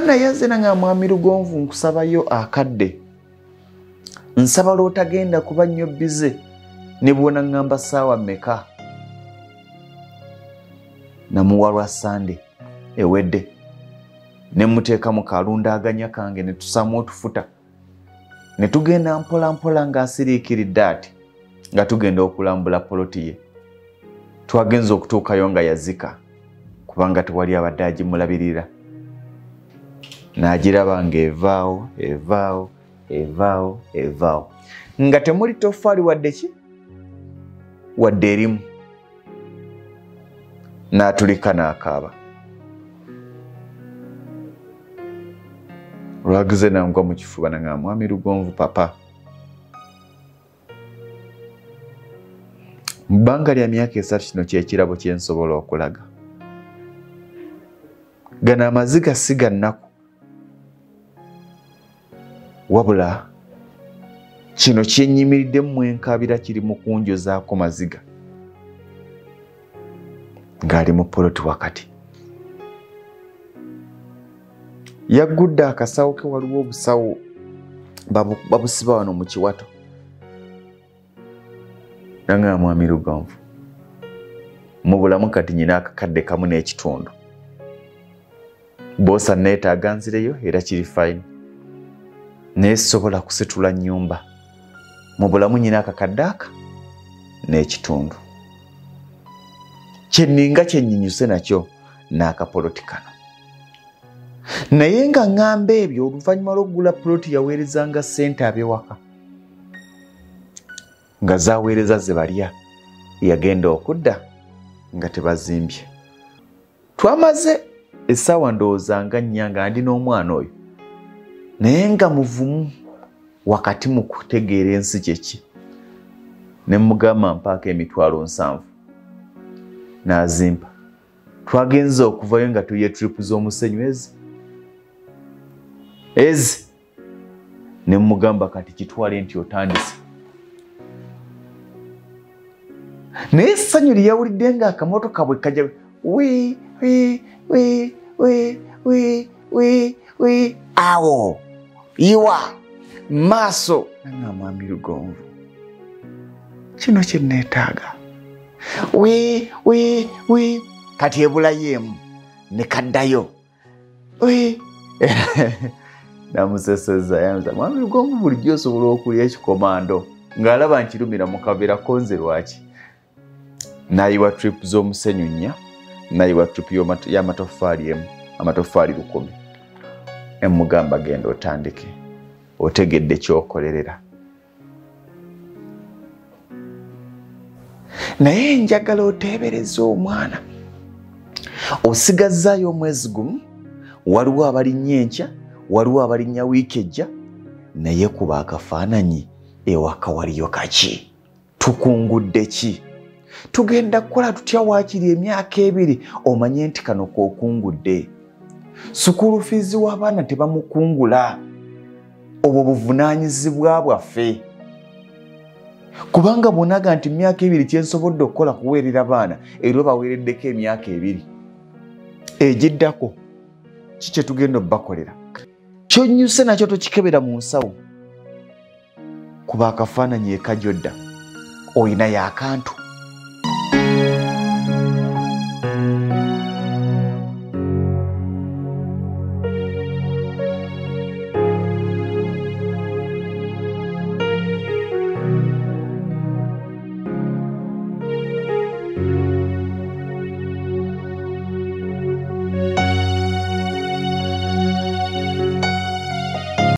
naye nze nga mwami Lugonvu nkusabayo akadde. Nsaba lw'otagenda kuba nnyo bize ne bw'ona ngamba ssaawa mmeka. Namuwa lwa Sande ewedde ne muteeka mu kalundaaganya kange ne tusaamu otufuta ne tugenda mpola mpola ng'asiriikiridde ati nga tugenda okulambula poloti ye. Twagenza okutuukayo nga yazika kubanga tewali abadde agimulabirira. N'agiraba ng'evaawo evaawo evaawo evaawo nga temuli toffaali wadde ki wadde erimu. N'atulika n'akaaba. Lwagize nangwa mu kifuba nga mwami Lugonvu papa. Mu bbanga lya myaka 3 kino ky'ekirabo kye nsobola okulaga. Gano amaziga si ga nnaku. Wabula kino kyennyimiriddemu enkaabira kiri mu kunjozaako maziga ng'ali mu poloti wakati. Yaggudde akasawo ke waliwo obusawo babusiba wano mu kiwato. Nanga mwami Lugonvu mu bulamu kati nyina akakadde kamu n'ekitundu. Boosa neetaaga nzireyo era kiri fine. Naye sobola kusitula nnyumba. Mu bulamu nyina akakadde aka n'ekitundu. Kyenninga kyenyinyuse nakyo n'akapoloti kano. Naye nga ngamba ebyo oluvannyuma lw'okugula poloti yaweerezanga ssente ab'ewaka. Nga zaaweereza ze balya yagenda okudda nga tebazimbye. Twamaze essaawa ndowooza nga nnya nga ndi n'omwana oyo. Naye nga muvumu wakati mu kutegeera ensi kyeki. Ne mugamba mpaako emitwalo 7. N'azimpa. Twagenze okuvayo nga tuye trip z'omusenyu ezi. Ne mugamba kati kitwale nti otandise. Naye essanyu lye yawulidde ng'akamotoka bwe kajja wi awo iwa maaso. Nanga mwami Lugonvu kino kye neetaaga. Kati ebulayo emu ne kaddayo. Namuseseza yanza mwami Lugonvu bulijjo osobola okulya ekikomando ng'alaba nkirumira mu kaveera konze lwaki. N'ayiwa trip z'omusenyu 4, n'ayiwa trip y'amatoffaali emu, amatoffaali 10. Emugamba genda otandike otegedde ky'okolerera. Naye njagala oteebereza omwana. Osigazzaayo omwezi gumu, waliwo abalinnya enkya, waliwo abalinnya wiiki ejja, naye kuba akafaananyi ewaka waliyo kaki. Tukungudde ki? Tugenda kukola tutya waakiri emyaka 2 omanye nti kano kookungudde. Sukulu fiizi w'abaana tebamukungula. Obwo buvunaanyizibwa bwaffe. Kubanga bonaga nti emyaka 2 kyensobodde okukola kuweerera baana era baweereddeko emyaka 2. Egiddako kiki tugenda obbakolera? Kyonnyuse nakyo tokikebera mu nsawo. Kuba akafaananyi ekajodda oyina y'akantu.